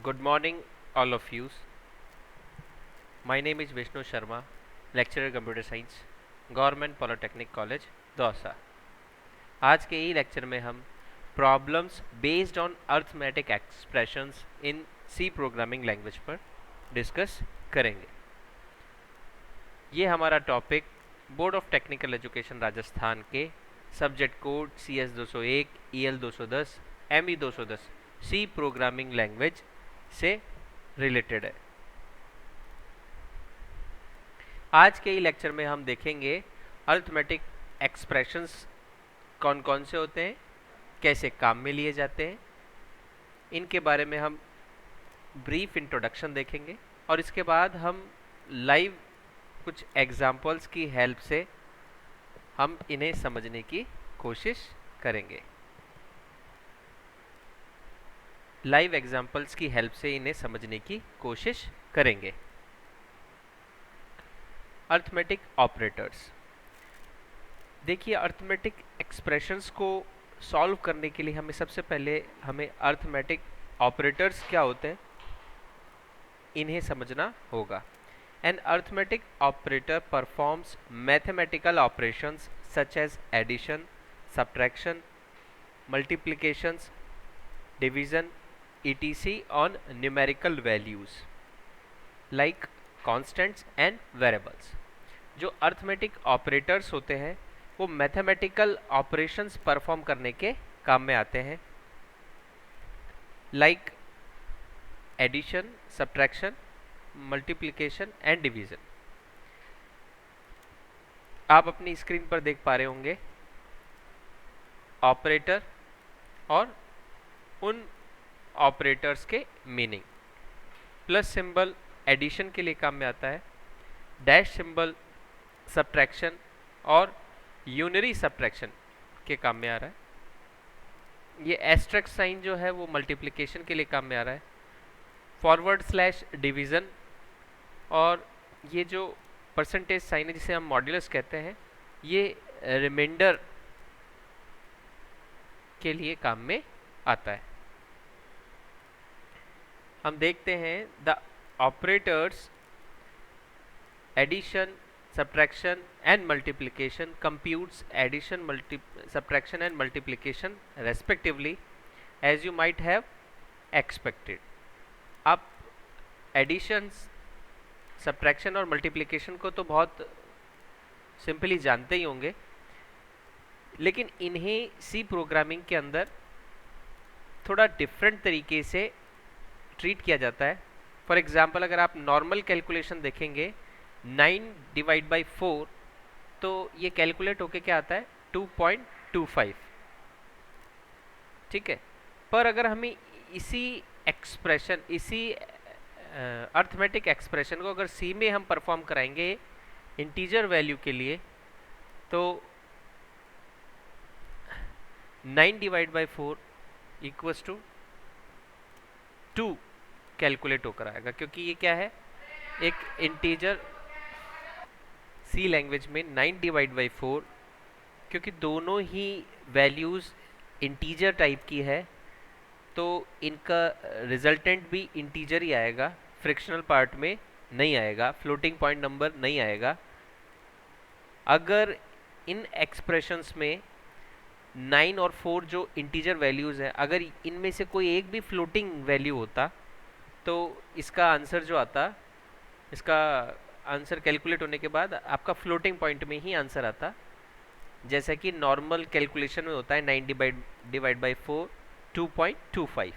Good morning, all of you. My name is Vishnu Sharma, lecturer Computer Science, Government Polytechnic College, Dausa. आज के ई lecture में हम problems based on arithmetic expressions in C programming language पर discuss करेंगे। ये हमारा topic board of technical education Rajasthan के subject code CS 201, EL 210, ME 210 C programming language से रिलेटेड है। आज के ही लेक्चर में हम देखेंगे अर्थमेटिक एक्सप्रेशंस कौन कौन से होते हैं, कैसे काम में लिए जाते हैं, इनके बारे में हम ब्रीफ इंट्रोडक्शन देखेंगे और इसके बाद हम लाइव कुछ एग्जाम्पल्स की हेल्प से हम इन्हें समझने की कोशिश करेंगे। लाइव एग्जाम्पल्स की हेल्प से इन्हें समझने की कोशिश करेंगे। अर्थमेटिक ऑपरेटर्स, देखिए अर्थमेटिक एक्सप्रेशंस को सॉल्व करने के लिए हमें सबसे पहले अर्थमेटिक ऑपरेटर्स क्या होते हैं इन्हें समझना होगा। An arithmetic operator performs mathematical operations such as addition, subtraction, multiplications, division etc on numerical values like constants and variables। जो अर्थमेटिक ऑपरेटर्स होते हैं वो मैथमेटिकल ऑपरेशंस परफॉर्म करने के काम में आते हैं, like addition, subtraction, multiplication and division. आप अपनी स्क्रीन पर देख पा रहे होंगे ऑपरेटर और उन ऑपरेटर्स के मीनिंग। प्लस सिंबल एडिशन के लिए काम में आता है, डैश सिंबल सब्ट्रैक्शन और यूनरी सब्ट्रैक्शन के काम में आ रहा है। ये एस्ट्रिक साइन जो है वो मल्टीप्लिकेशन के लिए काम में आ रहा है। फॉरवर्ड स्लैश डिवीज़न और ये जो परसेंटेज साइन है जिसे हम मॉड्यूलस कहते हैं ये रिमाइंडर के लिए काम में आता है। हम देखते हैं the operators addition, subtraction and multiplication computes addition, subtraction and multiplication respectively as you might have expected. आप एडिशन, सब्ट्रैक्शन और मल्टीप्लिकेशन को तो बहुत सिंपली जानते ही होंगे, लेकिन इन्हें सी प्रोग्रामिंग के अंदर थोड़ा डिफरेंट तरीके से ट्रीट किया जाता है। फॉर एग्जाम्पल अगर आप नॉर्मल कैलकुलेशन देखेंगे 9 डिवाइड बाई 4 तो ये कैलकुलेट होके क्या आता है 2.25, ठीक है। पर अगर हमें इसी एक्सप्रेशन, इसी अर्थमेटिक एक्सप्रेशन को अगर सी में हम परफॉर्म कराएंगे इंटीजर वैल्यू के लिए तो 9 divide by 4 equals to 2 calculate होकर आएगा, क्योंकि ये क्या है एक इंटीजर। सी लैंग्वेज में 9 डिवाइड बाई 4 क्योंकि दोनों ही वैल्यूज़ इंटीजर टाइप की है तो इनका रिजल्टेंट भी इंटीजर ही आएगा, फ्रैक्शनल पार्ट में नहीं आएगा, फ्लोटिंग पॉइंट नंबर नहीं आएगा। अगर इन एक्सप्रेशंस में 9 और 4 जो इंटीजर वैल्यूज़ हैं अगर इनमें से कोई एक भी फ्लोटिंग वैल्यू होता तो इसका आंसर जो आता, इसका आंसर कैलकुलेट होने के बाद आपका फ्लोटिंग पॉइंट में ही आंसर आता, जैसा कि नॉर्मल कैलकुलेशन में होता है 9 डिवाइड बाई 4 2.25।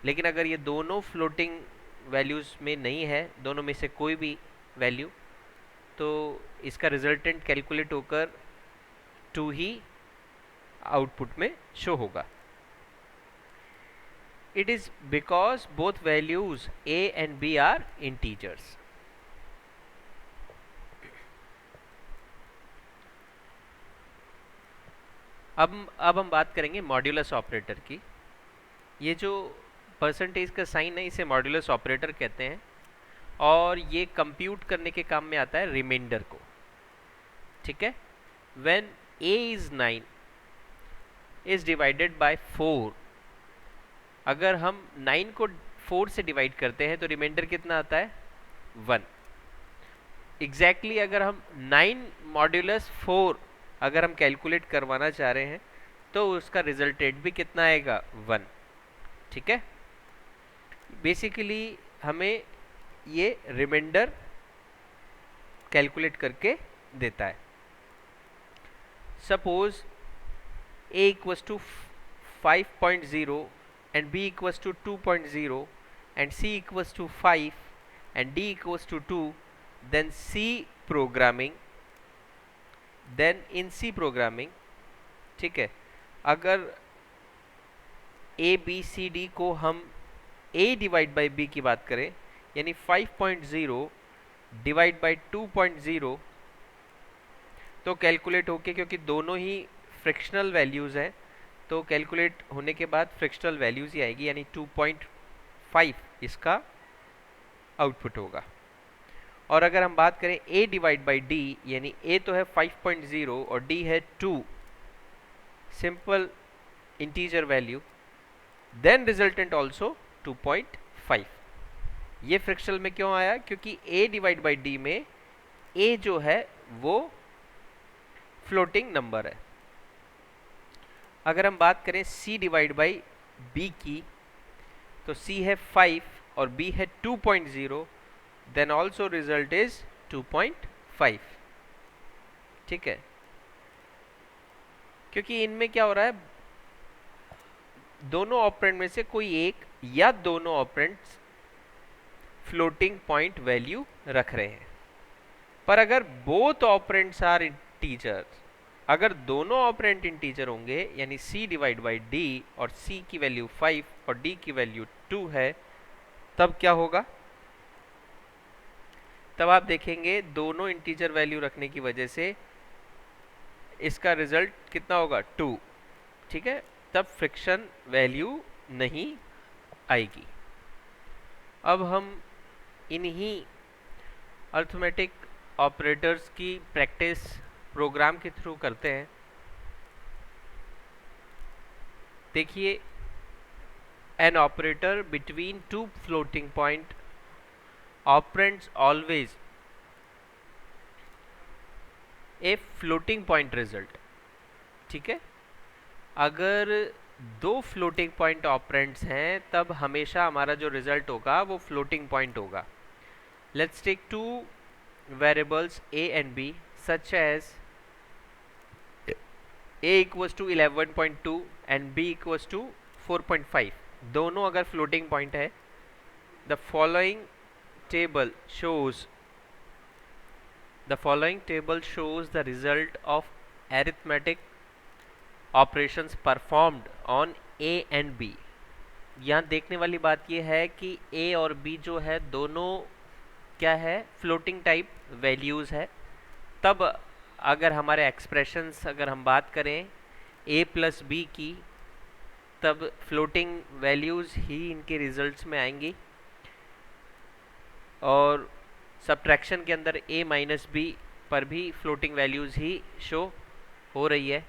लेकिन अगर ये दोनों फ्लोटिंग वैल्यूज़ में नहीं है, दोनों में से कोई भी वैल्यू, तो इसका रिजल्टेंट कैलकुलेट होकर 2 ही आउटपुट में शो होगा। It is because both values a and b are integers. अब हम बात करेंगे मॉड्यूलस ऑपरेटर की। ये जो परसेंटेज का साइन है इसे मॉड्यूलस ऑपरेटर कहते हैं और ये कंप्यूट करने के काम में आता है रिमाइंडर को, ठीक है। When a is 9 is divided by 4, अगर हम 9 को 4 से डिवाइड करते हैं तो रिमाइंडर कितना आता है 1। एग्जैक्टली अगर हम 9 मॉड्यूलस 4 अगर हम कैलकुलेट करवाना चाह रहे हैं तो उसका रिजल्टेंट भी कितना आएगा 1। ठीक है, बेसिकली हमें ये रिमाइंडर कैलकुलेट करके देता है। Suppose a equals to 5.0 and b equals to 2.0 and c equals to 5 and d equals to 2, then in C programming, ठीक है, अगर a b c d को हम a डिवाइड बाई b की बात करें यानी 5.0 डिवाइड बाई 2.0 तो कैलकुलेट होके, क्योंकि दोनों ही फ्रिक्शनल वैल्यूज़ हैं तो कैलकुलेट होने के बाद फ्रिक्शनल वैल्यूज़ ही आएगी, यानी 2.5 इसका आउटपुट होगा। और अगर हम बात करें a डिवाइड बाई d, यानी a तो है 5.0 और d है 2 simple integer value, then resultant also 2.5। ये फ्रिक्शनल में क्यों आया? क्योंकि a डिवाइड बाई d में a जो है वो फ्लोटिंग नंबर है। अगर हम बात करें c डिवाइड बाई b की, तो c है 5 और b है 2.0, देन ऑल्सो रिजल्ट इज 2.5। ठीक है, क्योंकि इनमें क्या हो रहा है, दोनों ऑपरेंड में से कोई एक या दोनों ऑपरेंड्स फ्लोटिंग पॉइंट वैल्यू रख रहे हैं। पर अगर बोथ ऑपरेंड्स आर इंटीजर, अगर दोनों ऑपरेंड इंटीजर होंगे यानी c डिवाइड बाई d और c की वैल्यू 5 और d की वैल्यू 2 है, तब क्या होगा? तब आप देखेंगे दोनों इंटीजर वैल्यू रखने की वजह से इसका रिजल्ट कितना होगा 2। ठीक है, तब फ्रिक्शन वैल्यू नहीं आएगी। अब हम इन्हीं अर्थमेटिक ऑपरेटर्स की प्रैक्टिस प्रोग्राम के थ्रू करते हैं। देखिए, an operator between two floating point operands always a floating point result. ठीक है, अगर दो फ्लोटिंग पॉइंट ऑपरेंड्स हैं तब हमेशा हमारा जो रिजल्ट होगा वो फ्लोटिंग पॉइंट होगा। Let's take two variables a and b such as a equals to 11.2 and b equals to 4.5, दोनों अगर फ्लोटिंग पॉइंट है, the following table shows the result of arithmetic operations performed on a and b। यहाँ देखने वाली बात यह है कि a और b जो है दोनों क्या है, फ्लोटिंग टाइप वैल्यूज़ है। तब अगर हमारे एक्सप्रेशंस अगर हम बात करें a प्लस बी की, तब फ्लोटिंग वैल्यूज़ ही इनके रिजल्ट्स में आएंगी। और सब्ट्रैक्शन के अंदर a माइनस बी पर भी फ्लोटिंग वैल्यूज़ ही शो हो रही है।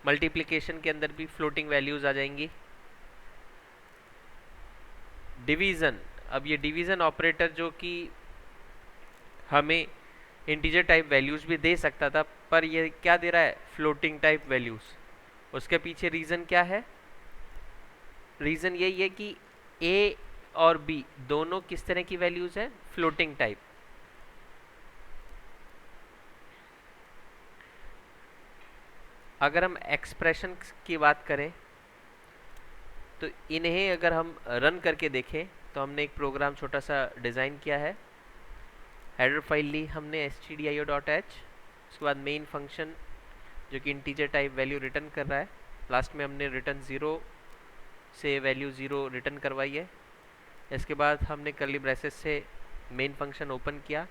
मल्टीप्लिकेशन के अंदर भी फ्लोटिंग वैल्यूज़ आ जाएंगी। डिवीज़न, अब ये डिवीज़न ऑपरेटर जो कि हमें इंटीजर टाइप वैल्यूज़ भी दे सकता था, पर ये क्या दे रहा है, फ्लोटिंग टाइप वैल्यूज़। उसके पीछे रीज़न क्या है? रीज़न यही है कि a और b दोनों किस तरह की वैल्यूज़ हैं, फ्लोटिंग टाइप। अगर हम एक्सप्रेशन की बात करें तो इन्हें अगर हम रन करके देखें तो हमने एक प्रोग्राम छोटा सा डिज़ाइन किया है। हेडर फाइल ली हमने stdio.h, उसके बाद मेन फंक्शन जो कि इंटीजर टाइप वैल्यू रिटर्न कर रहा है, लास्ट में हमने रिटर्न 0 से वैल्यू 0 रिटर्न करवाई है। इसके बाद हमने कर्ली ब्रेसेस से मेन फंक्शन ओपन किया,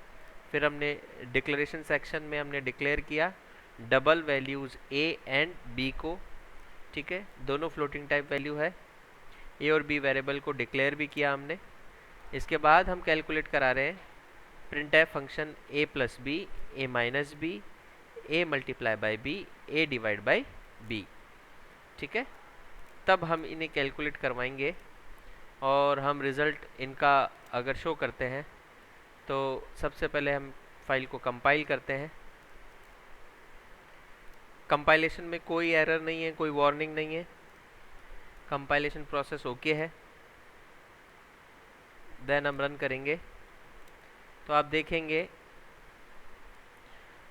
फिर हमने डिक्लेरेशन सेक्शन में हमने डिक्लेयर किया double values a and b को। ठीक है, दोनों फ्लोटिंग टाइप वैल्यू है। a और b वेरिएबल को डिक्लेयर भी किया हमने। इसके बाद हम कैलकुलेट करा रहे हैं printf function a plus b, a minus b, a multiply by b, a divide by b। ठीक है, तब हम इन्हें कैलकुलेट करवाएंगे और हम रिज़ल्ट इनका अगर शो करते हैं तो सबसे पहले हम फाइल को कंपाइल करते हैं। कंपाइलेशन में कोई एरर नहीं है, कोई वार्निंग नहीं है, कंपाइलेशन प्रोसेस ओके है। देन हम रन करेंगे तो आप देखेंगे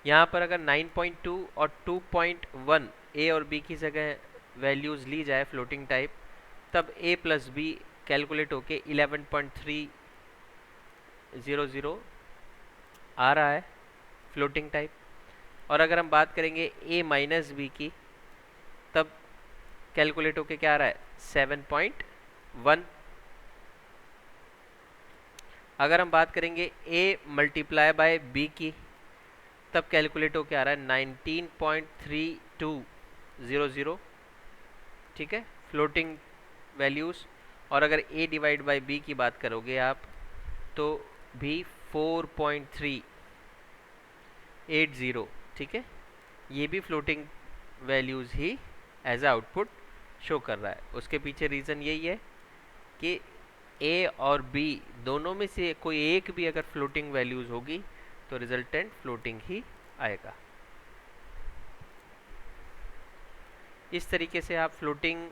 यहाँ पर अगर 9.2 और 2.1 ए और बी की जगह वैल्यूज़ ली जाए फ्लोटिंग टाइप, तब a प्लस बी कैलकुलेट होके 11.300 आ रहा है फ्लोटिंग टाइप। और अगर हम बात करेंगे a माइनस बी की, तब कैलकुलेट होके क्या आ रहा है 7.1। अगर हम बात करेंगे a मल्टीप्लाई बाय b की, तब कैलकुलेट होके आ रहा है 19.3200। ठीक है, फ्लोटिंग वैल्यूज़। और अगर a डिवाइड बाय b की बात करोगे आप तो भी 4.380। ठीक है, ये भी फ्लोटिंग वैल्यूज़ ही एज आउटपुट शो कर रहा है। उसके पीछे रीज़न यही है कि a और b दोनों में से कोई एक भी अगर फ्लोटिंग वैल्यूज़ होगी तो रिजल्टेंट फ्लोटिंग ही आएगा। इस तरीके से आप फ्लोटिंग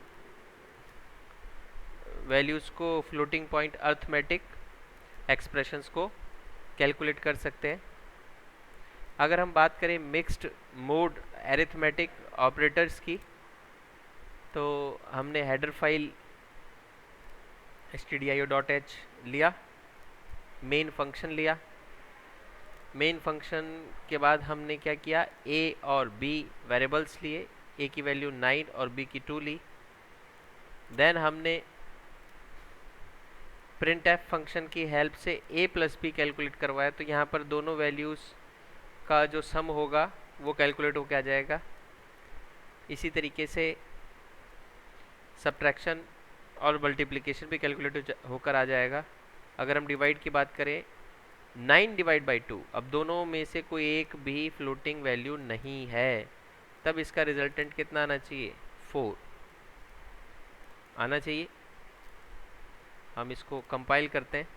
वैल्यूज़ को, फ्लोटिंग पॉइंट अर्थमेटिक एक्सप्रेशंस को कैलकुलेट कर सकते हैं। अगर हम बात करें मिक्स्ड मोड अरिथमेटिक ऑपरेटर्स की, तो हमने हेडर फाइल stdio.h लिया, मेन फंक्शन लिया। मेन फंक्शन के बाद हमने क्या किया, a और b वेरिएबल्स लिए, a की वैल्यू 9 और b की 2 ली। देन हमने printf फंक्शन की हेल्प से a प्लस बी कैलकुलेट करवाया, तो यहाँ पर दोनों वैल्यूज़ का जो सम होगा वो कैलकुलेट होकर आ जाएगा। इसी तरीके से सब्ट्रैक्शन और मल्टीप्लिकेशन भी कैलकुलेट होकर आ जाएगा। अगर हम डिवाइड की बात करें 9 डिवाइड बाई 2, अब दोनों में से कोई एक भी फ्लोटिंग वैल्यू नहीं है, तब इसका रिजल्टेंट कितना आना चाहिए, 4 आना चाहिए। हम इसको कंपाइल करते हैं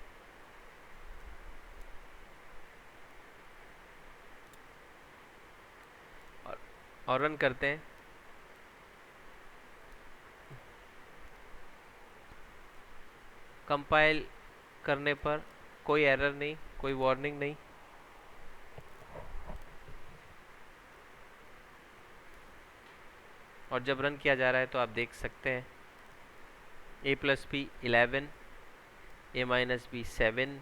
और रन करते हैं। कंपाइल करने पर कोई एरर नहीं, कोई वार्निंग नहीं। और जब रन किया जा रहा है तो आप देख सकते हैं a plus b 11, a minus b 7,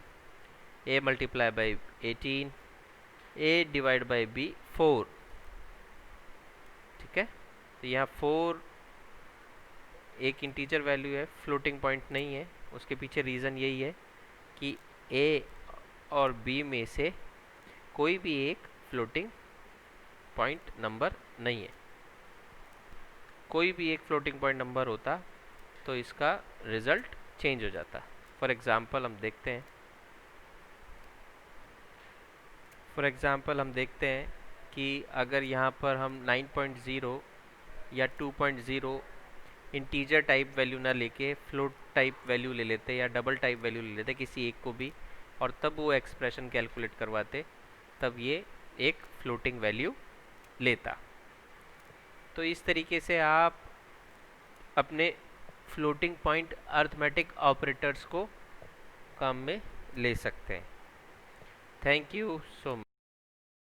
a multiply by 18, a divide by b 4। ठीक है, तो यहाँ 4 एक इंटीजर वैल्यू है, फ्लोटिंग पॉइंट नहीं है। उसके पीछे रीज़न यही है कि a और b में से कोई भी एक फ्लोटिंग पॉइंट नंबर नहीं है। कोई भी एक फ्लोटिंग पॉइंट नंबर होता तो इसका रिज़ल्ट चेंज हो जाता। फॉर एग्ज़ाम्पल हम देखते हैं, कि अगर यहाँ पर हम 9.0 या 2.0 इंटीजर टाइप वैल्यू ना लेके फ्लोट टाइप वैल्यू ले लेते या डबल टाइप वैल्यू ले लेते किसी एक को भी, और तब वो एक्सप्रेशन कैलकुलेट करवाते, तब ये एक फ्लोटिंग वैल्यू लेता। तो इस तरीके से आप अपने फ्लोटिंग पॉइंट अर्थमेटिक ऑपरेटर्स को काम में ले सकते हैं। Thank you so much.